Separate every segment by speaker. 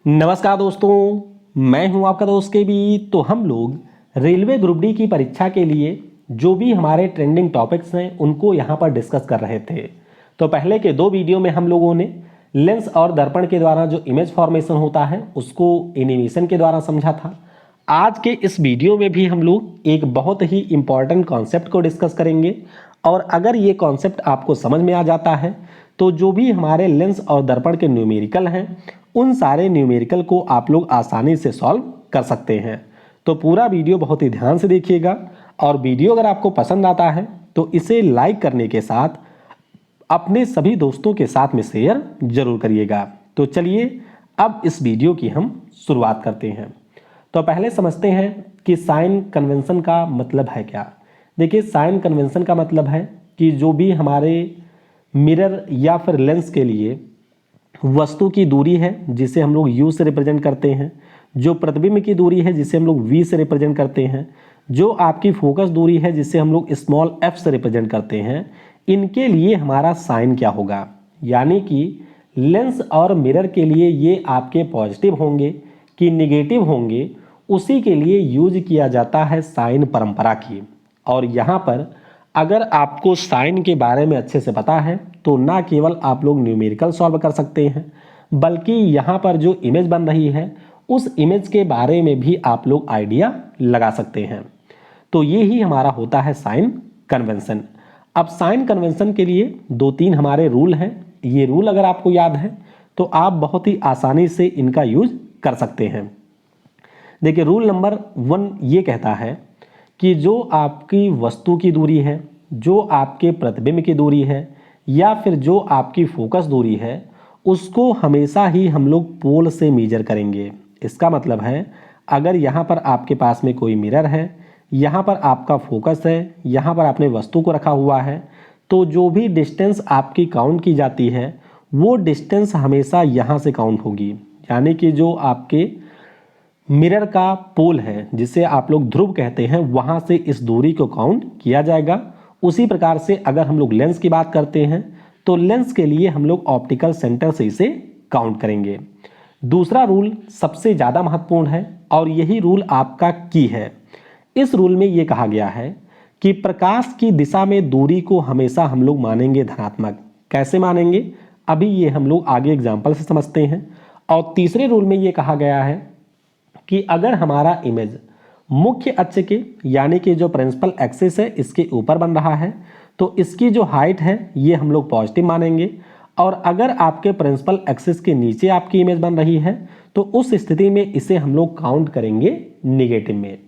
Speaker 1: नमस्कार दोस्तों, मैं हूं आपका दोस्त के बी। तो हम लोग रेलवे ग्रुप डी की परीक्षा के लिए जो भी हमारे ट्रेंडिंग टॉपिक्स हैं उनको यहां पर डिस्कस कर रहे थे। तो पहले के दो वीडियो में हम लोगों ने लेंस और दर्पण के द्वारा जो इमेज फॉर्मेशन होता है उसको एनिमेशन के द्वारा समझा था। आज के इस वीडियो में भी हम लोग एक बहुत ही इंपॉर्टेंट कॉन्सेप्ट को डिस्कस करेंगे और अगर ये कॉन्सेप्ट आपको समझ में आ जाता है तो जो भी हमारे लेंस और दर्पण के न्यूमेरिकल हैं उन सारे न्यूमेरिकल को आप लोग आसानी से सॉल्व कर सकते हैं। तो पूरा वीडियो बहुत ही ध्यान से देखिएगा और वीडियो अगर आपको पसंद आता है तो इसे लाइक करने के साथ अपने सभी दोस्तों के साथ में शेयर जरूर करिएगा। तो चलिए अब इस वीडियो की हम शुरुआत करते हैं। तो पहले समझते हैं कि साइन कन्वेंशन का मतलब है क्या। देखिए, साइन कन्वेंशन का मतलब है कि जो भी हमारे मिरर या फिर लेंस के लिए वस्तु की दूरी है जिसे हम लोग u से रिप्रेजेंट करते हैं, जो प्रतिबिंब की दूरी है जिसे हम लोग v से रिप्रेजेंट करते हैं, जो आपकी फोकस दूरी है जिसे हम लोग स्मॉल f से रिप्रेजेंट करते हैं, इनके लिए हमारा साइन क्या होगा। यानी कि लेंस और मिरर के लिए ये आपके पॉजिटिव होंगे कि निगेटिव होंगे, उसी के लिए यूज किया जाता है साइन परंपरा की। और यहाँ पर अगर आपको साइन के बारे में अच्छे से पता है तो ना केवल आप लोग न्यूमेरिकल सॉल्व कर सकते हैं बल्कि यहाँ पर जो इमेज बन रही है उस इमेज के बारे में भी आप लोग आइडिया लगा सकते हैं। तो ये ही हमारा होता है साइन कन्वेंशन। अब साइन कन्वेंशन के लिए दो तीन हमारे रूल हैं। ये रूल अगर आपको याद है तो आप बहुत ही आसानी से इनका यूज कर सकते हैं। देखिए, रूल नंबर 1 ये कहता है कि जो आपकी वस्तु की दूरी है, जो आपके प्रतिबिंब की दूरी है या फिर जो आपकी फोकस दूरी है, उसको हमेशा ही हम लोग पोल से मेजर करेंगे। इसका मतलब है अगर यहाँ पर आपके पास में कोई मिरर है, यहाँ पर आपका फोकस है, यहाँ पर आपने वस्तु को रखा हुआ है, तो जो भी डिस्टेंस आपकी काउंट की जाती है वो डिस्टेंस हमेशा यहाँ से काउंट होगी। यानी कि जो आपके मिरर का पोल है जिसे आप लोग ध्रुव कहते हैं, वहां से इस दूरी को काउंट किया जाएगा। उसी प्रकार से अगर हम लोग लेंस की बात करते हैं तो लेंस के लिए हम लोग ऑप्टिकल सेंटर से इसे काउंट करेंगे। दूसरा रूल सबसे ज़्यादा महत्वपूर्ण है और यही रूल आपका की है। इस रूल में यह कहा गया है कि प्रकाश की दिशा में दूरी को हमेशा हम लोग मानेंगे धनात्मक। कैसे मानेंगे, अभी ये हम लोग आगे एग्जाम्पल से समझते हैं। और तीसरे रूल में यह कहा गया है कि अगर हमारा इमेज मुख्य अक्ष के यानी कि जो प्रिंसिपल एक्सिस है इसके ऊपर बन रहा है तो इसकी जो हाइट है ये हम लोग पॉजिटिव मानेंगे, और अगर आपके प्रिंसिपल एक्सिस के नीचे आपकी इमेज बन रही है तो उस स्थिति में इसे हम लोग काउंट करेंगे निगेटिव में।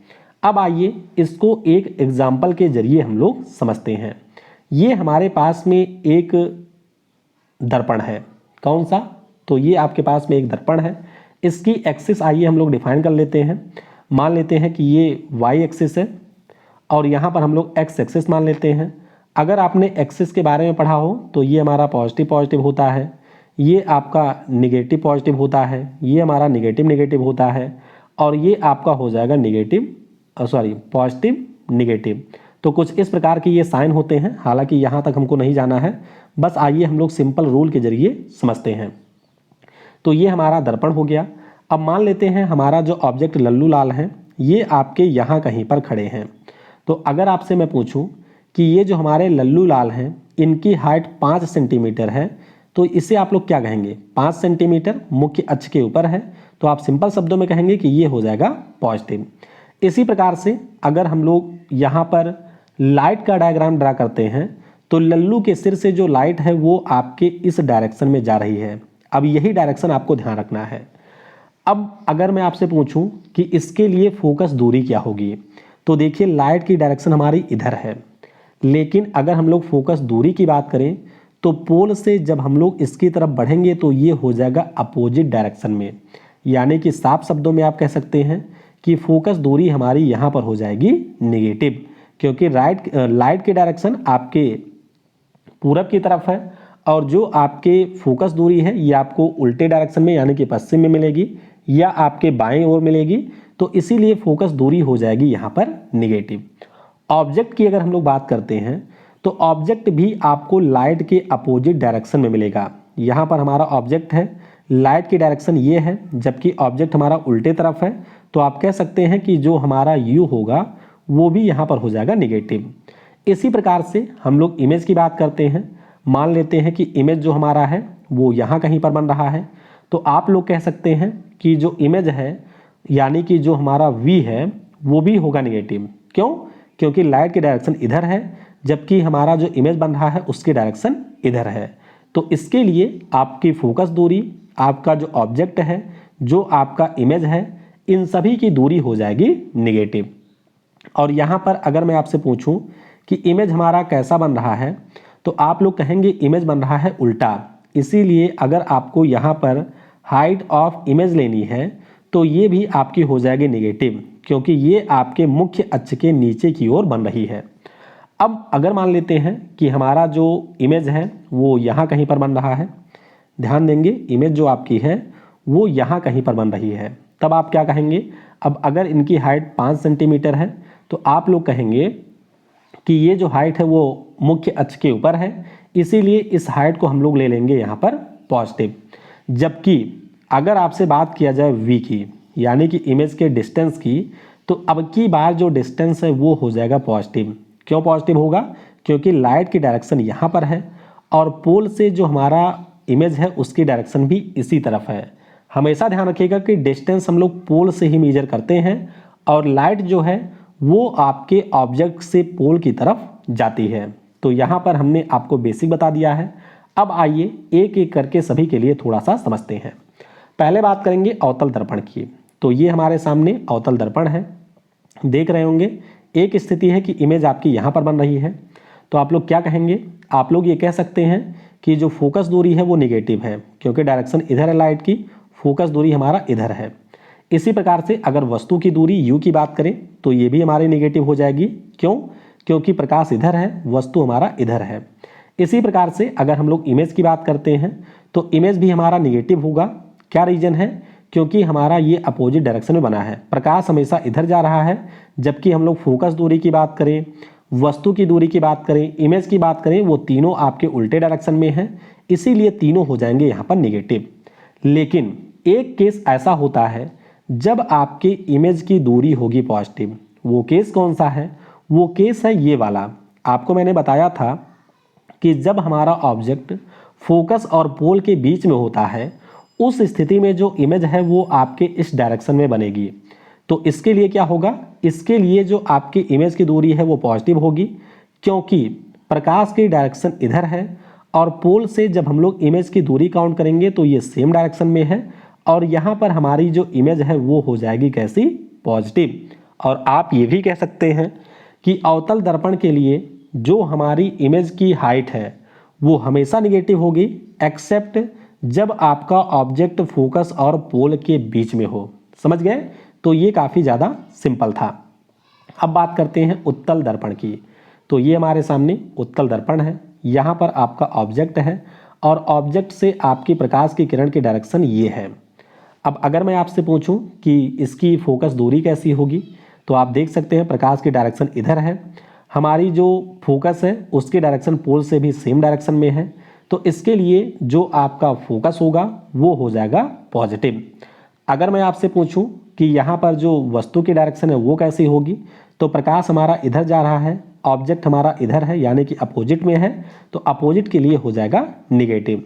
Speaker 1: अब आइए इसको एक एग्जाम्पल के जरिए हम लोग समझते हैं। ये हमारे पास में एक दर्पण है। कौन सा, तो ये आपके पास में एक दर्पण है। इसकी एक्सिस आइए हम लोग डिफाइन कर लेते हैं। मान लेते हैं कि ये वाई एक्सिस है और यहाँ पर हम लोग एक्स एक्सिस मान लेते हैं। अगर आपने एक्सिस के बारे में पढ़ा हो तो ये हमारा पॉजिटिव पॉजिटिव होता है, ये आपका निगेटिव पॉजिटिव होता है, ये हमारा निगेटिव निगेटिव होता है और ये आपका हो जाएगा पॉजिटिव निगेटिव। तो कुछ इस प्रकार के ये साइन होते हैं। हालांकि यहाँ तक हमको नहीं जाना है, बस आइए हम लोग सिंपल रूल के जरिए समझते हैं। तो ये हमारा दर्पण हो गया। अब मान लेते हैं हमारा जो ऑब्जेक्ट लल्लू लाल है ये आपके यहाँ कहीं पर खड़े हैं। तो अगर आपसे मैं पूछूं कि ये जो हमारे लल्लू लाल हैं इनकी हाइट 5 सेंटीमीटर है तो इसे आप लोग क्या कहेंगे, 5 सेंटीमीटर मुख्य अक्ष के ऊपर है तो आप सिंपल शब्दों में कहेंगे कि ये हो जाएगा पॉजिटिव। इसी प्रकार से अगर हम लोग यहाँ पर लाइट का डायग्राम ड्रा करते हैं तो लल्लू के सिर से जो लाइट है वो आपके इस डायरेक्शन में जा रही है। अब यही डायरेक्शन आपको ध्यान रखना है। अब अगर मैं आपसे पूछूं कि इसके लिए फोकस दूरी क्या होगी, तो देखिए लाइट की डायरेक्शन हमारी इधर है, लेकिन अगर हम लोग फोकस दूरी की बात करें तो पोल से जब हम लोग इसकी तरफ बढ़ेंगे तो ये हो जाएगा अपोजिट डायरेक्शन में। यानी कि साफ शब्दों में आप कह सकते हैं कि फोकस दूरी हमारी यहाँ पर हो जाएगी निगेटिव, क्योंकि लाइट की डायरेक्शन आपके पूरब की तरफ है और जो आपके फोकस दूरी है ये आपको उल्टे डायरेक्शन में यानी कि पश्चिम में मिलेगी या आपके बाएं ओर मिलेगी। तो इसीलिए फोकस दूरी हो जाएगी यहाँ पर निगेटिव। ऑब्जेक्ट की अगर हम लोग बात करते हैं तो ऑब्जेक्ट भी आपको लाइट के अपोजिट डायरेक्शन में मिलेगा। यहाँ पर हमारा ऑब्जेक्ट है लाइट की डायरेक्शन ये है जबकि ऑब्जेक्ट हमारा उल्टे तरफ है, तो आप कह सकते हैं कि जो हमारा यू होगा वो भी यहाँ पर हो जाएगा निगेटिव। इसी प्रकार से हम लोग इमेज की बात करते हैं। मान लेते हैं कि इमेज जो हमारा है वो यहाँ कहीं पर बन रहा है, तो आप लोग कह सकते हैं कि जो इमेज है यानी कि जो हमारा v है वो भी होगा निगेटिव। क्यों? क्योंकि लाइट की डायरेक्शन इधर है जबकि हमारा जो इमेज बन रहा है उसकी डायरेक्शन इधर है। तो इसके लिए आपकी फोकस दूरी, आपका जो ऑब्जेक्ट है, जो आपका इमेज है, इन सभी की दूरी हो जाएगी निगेटिव। और यहाँ पर अगर मैं आपसे पूछूं कि इमेज हमारा कैसा बन रहा है, तो आप लोग कहेंगे इमेज बन रहा है उल्टा। इसीलिए अगर आपको यहाँ पर हाइट ऑफ इमेज लेनी है तो ये भी आपकी हो जाएगी निगेटिव, क्योंकि ये आपके मुख्य अक्ष के नीचे की ओर बन रही है। अब अगर मान लेते हैं कि हमारा जो इमेज है वो यहाँ कहीं पर बन रहा है, ध्यान देंगे इमेज जो आपकी है वो यहाँ कहीं पर बन रही है, तब आप क्या कहेंगे? अब अगर इनकी हाइट 5 सेंटीमीटर है तो आप लोग कहेंगे कि ये जो हाइट है वो मुख्य अक्ष के ऊपर है, इसीलिए इस हाइट को हम लोग ले लेंगे यहाँ पर पॉजिटिव। जबकि अगर आपसे बात किया जाए v की, यानी कि इमेज के डिस्टेंस की, तो अब की बार जो डिस्टेंस है वो हो जाएगा पॉजिटिव। क्यों पॉजिटिव होगा? क्योंकि लाइट की डायरेक्शन यहाँ पर है और पोल से जो हमारा इमेज है उसकी डायरेक्शन भी इसी तरफ है। हमेशा ध्यान रखिएगा कि डिस्टेंस हम लोग पोल से ही मेजर करते हैं और लाइट जो है वो आपके ऑब्जेक्ट से पोल की तरफ जाती है। तो यहाँ पर हमने आपको बेसिक बता दिया है। अब आइए एक एक करके सभी के लिए थोड़ा सा समझते हैं। पहले बात करेंगे अवतल दर्पण की। तो ये हमारे सामने अवतल दर्पण है, देख रहे होंगे। एक स्थिति है कि इमेज आपकी यहाँ पर बन रही है, तो आप लोग क्या कहेंगे? आप लोग ये कह सकते हैं कि जो फोकस दूरी है वो निगेटिव है, क्योंकि डायरेक्शन इधर है लाइट की, फोकस दूरी हमारा इधर है। इसी प्रकार से अगर वस्तु की दूरी u की बात करें तो ये भी हमारी निगेटिव हो जाएगी। क्यों? क्योंकि प्रकाश इधर है, वस्तु हमारा इधर है। इसी प्रकार से अगर हम लोग इमेज की बात करते हैं तो इमेज भी हमारा निगेटिव होगा। क्या रीजन है? क्योंकि हमारा ये अपोजिट डायरेक्शन में बना है, प्रकाश हमेशा इधर जा रहा है। जबकि हम लोग फोकस दूरी की बात करें, वस्तु की दूरी की बात करें, इमेज की बात करें, वो तीनों आपके उल्टे डायरेक्शन में हैं, इसीलिए तीनों हो जाएंगे यहाँ पर निगेटिव। लेकिन एक केस ऐसा होता है जब आपके इमेज की दूरी होगी पॉजिटिव। वो केस कौन सा है? वो केस है ये वाला। आपको मैंने बताया था कि जब हमारा ऑब्जेक्ट फोकस और पोल के बीच में होता है, उस स्थिति में जो इमेज है वो आपके इस डायरेक्शन में बनेगी। तो इसके लिए क्या होगा? इसके लिए जो आपकी इमेज की दूरी है वो पॉजिटिव होगी, क्योंकि प्रकाश की डायरेक्शन इधर है और पोल से जब हम लोग इमेज की दूरी काउंट करेंगे तो ये सेम डायरेक्शन में है और यहाँ पर हमारी जो इमेज है वो हो जाएगी कैसी? पॉजिटिव। और आप ये भी कह सकते हैं कि अवतल दर्पण के लिए जो हमारी इमेज की हाइट है वो हमेशा निगेटिव होगी, एक्सेप्ट जब आपका ऑब्जेक्ट फोकस और पोल के बीच में हो। समझ गए? तो ये काफ़ी ज़्यादा सिंपल था। अब बात करते हैं उत्तल दर्पण की। तो ये हमारे सामने उत्तल दर्पण है, यहाँ पर आपका ऑब्जेक्ट है और ऑब्जेक्ट से आपकी प्रकाश की किरण की डायरेक्शन ये है। अब अगर मैं आपसे पूछूं कि इसकी फोकस दूरी कैसी होगी, तो आप देख सकते हैं प्रकाश की डायरेक्शन इधर है, हमारी जो फोकस है उसकी डायरेक्शन पोल से भी सेम डायरेक्शन में है। तो इसके लिए जो आपका फोकस होगा वो हो जाएगा पॉजिटिव। अगर मैं आपसे पूछूं कि यहाँ पर जो वस्तु की डायरेक्शन है वो कैसी होगी, तो प्रकाश हमारा इधर जा रहा है, ऑब्जेक्ट हमारा इधर है यानी कि अपोजिट में है, तो अपोजिट के लिए हो जाएगा निगेटिव।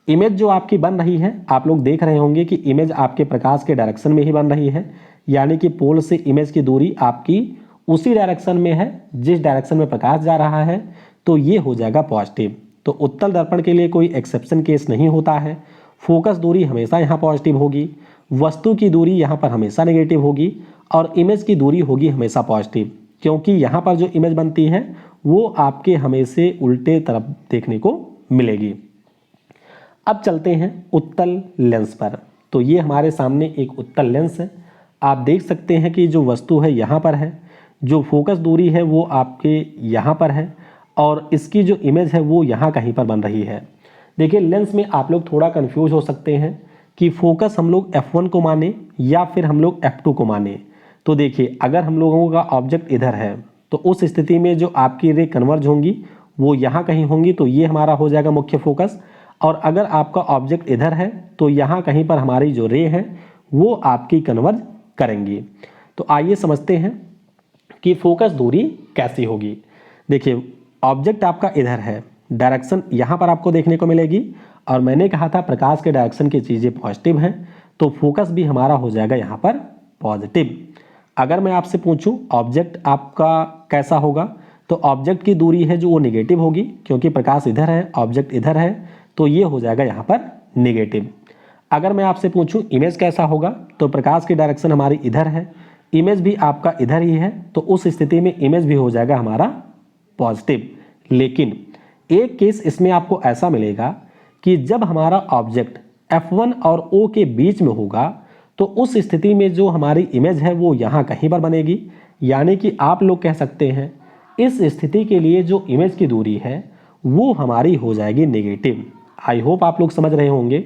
Speaker 1: इमेज जो आपकी बन रही है, आप लोग देख रहे होंगे कि इमेज आपके प्रकाश के डायरेक्शन में ही बन रही है, यानी कि पोल से इमेज की दूरी आपकी उसी डायरेक्शन में है जिस डायरेक्शन में प्रकाश जा रहा है, तो ये हो जाएगा पॉजिटिव। तो उत्तल दर्पण के लिए कोई एक्सेप्शन केस नहीं होता है। फोकस दूरी हमेशा यहाँ पॉजिटिव होगी, वस्तु की दूरी यहाँ पर हमेशा नेगेटिव होगी और इमेज की दूरी होगी हमेशा पॉजिटिव, क्योंकि यहाँ पर जो इमेज बनती है वो आपके हमेशा उल्टे तरफ देखने को मिलेगी। अब चलते हैं उत्तल लेंस पर। तो ये हमारे सामने एक उत्तल लेंस है। आप देख सकते हैं कि जो वस्तु है यहाँ पर है, जो फोकस दूरी है वो आपके यहाँ पर है और इसकी जो इमेज है वो यहाँ कहीं पर बन रही है। देखिए लेंस में आप लोग थोड़ा कंफ्यूज हो सकते हैं कि फोकस हम लोग f1 को माने या फिर हम लोग f2 को माने। तो देखिए अगर हम लोगों का ऑब्जेक्ट इधर है तो उस स्थिति में जो आपकी रे कन्वर्ज होंगी वो यहाँ कहीं होंगी, तो ये हमारा हो जाएगा मुख्य फोकस। और अगर आपका ऑब्जेक्ट इधर है तो यहाँ कहीं पर हमारी जो रे है वो आपकी कन्वर्ज करेंगी। तो आइए समझते हैं कि फोकस दूरी कैसी होगी। देखिए ऑब्जेक्ट आपका इधर है, डायरेक्शन यहाँ पर आपको देखने को मिलेगी, और मैंने कहा था प्रकाश के डायरेक्शन की चीज़ें पॉजिटिव हैं, तो फोकस भी हमारा हो जाएगा यहाँ पर पॉजिटिव। अगर मैं आपसे पूछूं ऑब्जेक्ट आपका कैसा होगा, तो ऑब्जेक्ट की दूरी है जो वो निगेटिव होगी, क्योंकि प्रकाश इधर है ऑब्जेक्ट इधर है, तो ये हो जाएगा यहाँ पर निगेटिव। अगर मैं आपसे पूछूं इमेज कैसा होगा, तो प्रकाश की डायरेक्शन हमारी इधर है, इमेज भी आपका इधर ही है, तो उस स्थिति में इमेज भी हो जाएगा हमारा पॉजिटिव। लेकिन एक केस इसमें आपको ऐसा मिलेगा कि जब हमारा ऑब्जेक्ट F1 और O के बीच में होगा, तो उस स्थिति में जो हमारी इमेज है वो यहाँ कहीं पर बनेगी, यानी कि आप लोग कह सकते हैं इस स्थिति के लिए जो इमेज की दूरी है वो हमारी हो जाएगी नेगेटिव। आई होप आप लोग समझ रहे होंगे।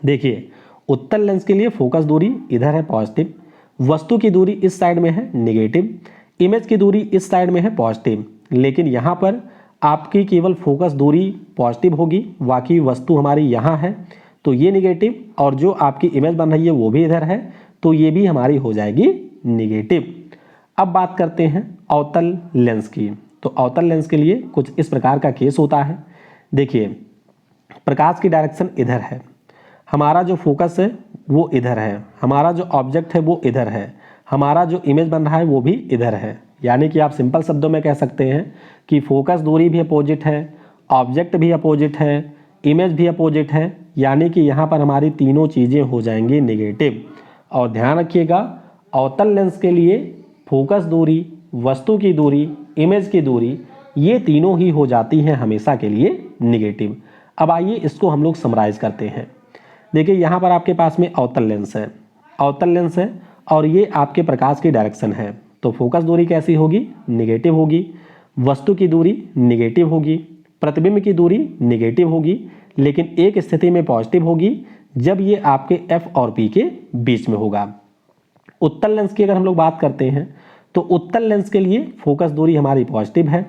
Speaker 1: देखिए उत्तल लेंस के लिए फोकस दूरी इधर है पॉजिटिव, वस्तु की दूरी इस साइड में है नेगेटिव, इमेज की दूरी इस साइड में है पॉजिटिव, लेकिन यहाँ पर आपकी केवल फोकस दूरी पॉजिटिव होगी, बाकी वस्तु हमारी यहाँ है तो ये निगेटिव, और जो आपकी इमेज बन रही है वो भी इधर है, तो ये भी हमारी हो जाएगी निगेटिव। अब बात करते हैं अवतल लेंस की। तो अवतल लेंस के लिए कुछ इस प्रकार का केस होता है। देखिए प्रकाश की डायरेक्शन इधर है, हमारा जो फोकस है वो इधर है, हमारा जो ऑब्जेक्ट है वो इधर है, हमारा जो इमेज बन रहा है वो भी इधर है, यानी कि आप सिंपल शब्दों में कह सकते हैं कि फोकस दूरी भी अपोजिट है, ऑब्जेक्ट भी अपोजिट है, इमेज भी अपोजिट है, यानी कि यहाँ पर हमारी तीनों चीज़ें हो जाएंगी नेगेटिव। और ध्यान रखिएगा अवतल लेंस के लिए फोकस दूरी, वस्तु की दूरी, इमेज की दूरी, ये तीनों ही हो जाती हैं हमेशा के लिए निगेटिव। अब आइए इसको हम लोग समराइज करते हैं। देखिए यहाँ पर आपके पास में अवतल लेंस है, अवतल लेंस है, और ये आपके प्रकाश की डायरेक्शन है, तो फोकस दूरी कैसी होगी निगेटिव होगी, वस्तु की दूरी निगेटिव होगी, प्रतिबिंब की दूरी निगेटिव होगी, लेकिन एक स्थिति में पॉजिटिव होगी जब ये आपके F और P के बीच में होगा। उत्तल लेंस की अगर हम लोग बात करते हैं तो उत्तल लेंस के लिए फोकस दूरी हमारी पॉजिटिव है,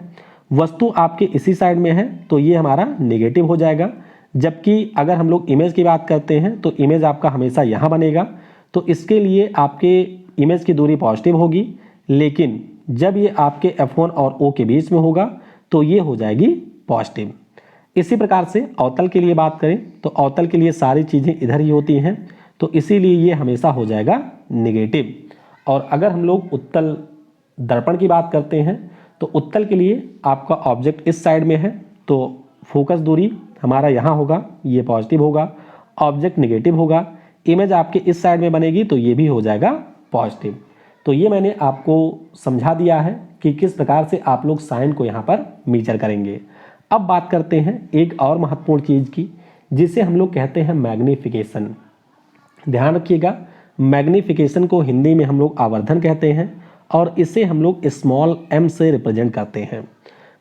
Speaker 1: वस्तु आपके इसी साइड में है तो ये हमारा नेगेटिव हो जाएगा, जबकि अगर हम लोग इमेज की बात करते हैं तो इमेज आपका हमेशा यहाँ बनेगा, तो इसके लिए आपके इमेज की दूरी पॉजिटिव होगी, लेकिन जब ये आपके F1 और O के बीच में होगा तो ये हो जाएगी पॉजिटिव। इसी प्रकार से अवतल के लिए बात करें तो अवतल के लिए सारी चीज़ें इधर ही होती हैं, तो इसीलिए ये हमेशा हो जाएगा नेगेटिव। और अगर हम लोग उत्तल दर्पण की बात करते हैं तो उत्तल के लिए आपका ऑब्जेक्ट इस साइड में है, तो फोकस दूरी हमारा यहाँ होगा, ये पॉजिटिव होगा, ऑब्जेक्ट नेगेटिव होगा, इमेज आपके इस साइड में बनेगी तो ये भी हो जाएगा पॉजिटिव। तो ये मैंने आपको समझा दिया है कि किस प्रकार से आप लोग साइन को यहाँ पर मेजर करेंगे। अब बात करते हैं एक और महत्वपूर्ण चीज़ की, जिसे हम लोग कहते हैं मैग्नीफिकेशन। ध्यान रखिएगा मैग्नीफिकेशन को हिंदी में हम लोग आवर्धन कहते हैं, और इसे हम लोग स्मॉल m से रिप्रेजेंट करते हैं।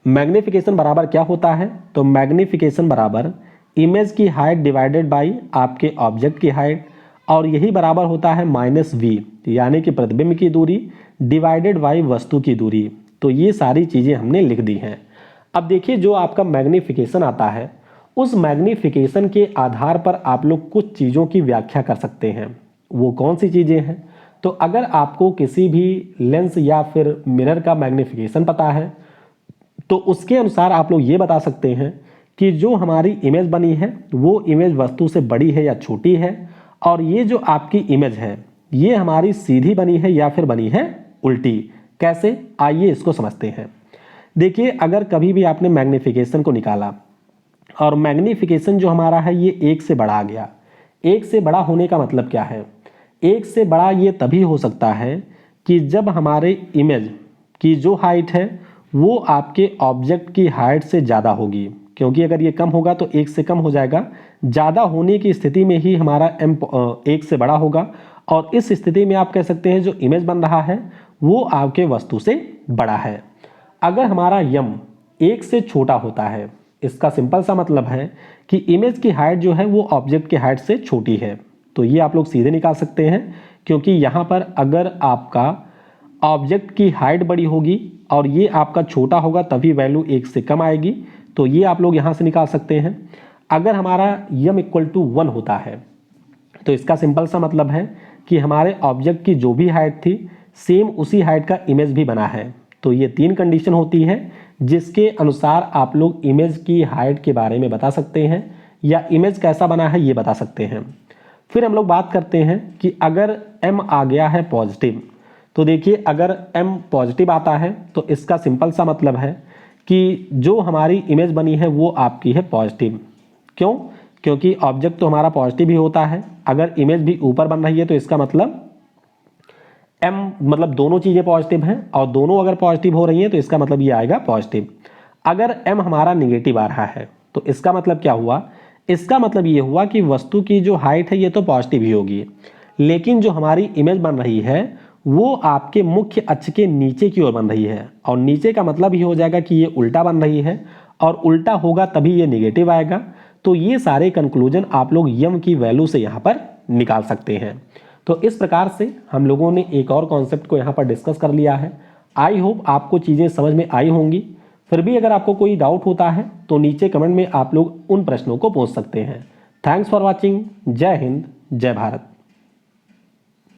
Speaker 1: मैग्नीफिकेशन बराबर क्या होता है, तो मैग्नीफिकेशन बराबर इमेज की हाइट डिवाइडेड बाई आपके ऑब्जेक्ट की हाइट, और यही बराबर होता है -v, यानी कि प्रतिबिंब की दूरी डिवाइडेड बाई वस्तु की दूरी। तो ये सारी चीज़ें हमने लिख दी हैं। अब देखिए जो आपका मैग्नीफिकेशन आता है, उस मैग्नीफिकेशन के आधार पर आप लोग कुछ चीज़ों की व्याख्या कर सकते हैं। वो कौन सी चीज़ें हैं, तो अगर आपको किसी भी लेंस या फिर मिरर का मैग्नीफिकेशन पता है तो उसके अनुसार आप लोग ये बता सकते हैं कि जो हमारी इमेज बनी है वो इमेज वस्तु से बड़ी है या छोटी है, और ये जो आपकी इमेज है ये हमारी सीधी बनी है या फिर बनी है उल्टी। कैसे, आइए इसको समझते हैं। देखिए अगर कभी भी आपने मैग्नीफिकेशन को निकाला और मैग्नीफिकेशन जो हमारा है ये 1 से बड़ा आ गया, 1 से बड़ा होने का मतलब क्या है, 1 से बड़ा ये तभी हो सकता है कि जब हमारे इमेज की जो हाइट है वो आपके ऑब्जेक्ट की हाइट से ज़्यादा होगी, क्योंकि अगर ये कम होगा तो 1 से कम हो जाएगा, ज़्यादा होने की स्थिति में ही हमारा m 1 से बड़ा होगा, और इस स्थिति में आप कह सकते हैं जो इमेज बन रहा है वो आपके वस्तु से बड़ा है। अगर हमारा m 1 से छोटा होता है, इसका सिंपल सा मतलब है कि इमेज की हाइट जो है वो ऑब्जेक्ट की हाइट से छोटी है, तो ये आप लोग सीधे निकाल सकते हैं, क्योंकि यहाँ पर अगर आपका ऑब्जेक्ट की हाइट बड़ी होगी और ये आपका छोटा होगा तभी वैल्यू 1 से कम आएगी, तो ये आप लोग यहाँ से निकाल सकते हैं। अगर हमारा m इक्वल टू 1 होता है तो इसका सिंपल सा मतलब है कि हमारे ऑब्जेक्ट की जो भी हाइट थी सेम उसी हाइट का इमेज भी बना है। तो ये 3 कंडीशन होती है जिसके अनुसार आप लोग इमेज की हाइट के बारे में बता सकते हैं या इमेज कैसा बना है ये बता सकते हैं। फिर हम लोग बात करते हैं कि अगर m आ गया है पॉजिटिव, तो देखिए अगर m पॉजिटिव आता है तो इसका सिंपल सा मतलब है कि जो हमारी इमेज बनी है वो आपकी है पॉजिटिव। क्यों? क्योंकि ऑब्जेक्ट तो हमारा पॉजिटिव ही होता है। अगर इमेज भी ऊपर बन रही है तो इसका मतलब m मतलब दोनों चीजें पॉजिटिव हैं, और दोनों अगर पॉजिटिव हो रही हैं तो इसका मतलब ये आएगा पॉजिटिव। अगर m हमारा निगेटिव आ रहा है तो इसका मतलब क्या हुआ? इसका मतलब ये हुआ कि वस्तु की जो हाइट है ये तो पॉजिटिव ही होगी, लेकिन जो हमारी इमेज बन रही है वो आपके मुख्य अक्ष के नीचे की ओर बन रही है, और नीचे का मतलब ये हो जाएगा कि ये उल्टा बन रही है, और उल्टा होगा तभी ये निगेटिव आएगा। तो ये सारे कंक्लूजन आप लोग यम की वैल्यू से यहाँ पर निकाल सकते हैं। तो इस प्रकार से हम लोगों ने एक और कॉन्सेप्ट को यहाँ पर डिस्कस कर लिया है। आई होप आपको चीज़ें समझ में आई होंगी। फिर भी अगर आपको कोई डाउट होता है तो नीचे कमेंट में आप लोग उन प्रश्नों को पूछ सकते हैं। Thanks for watching. जय हिंद, जय भारत।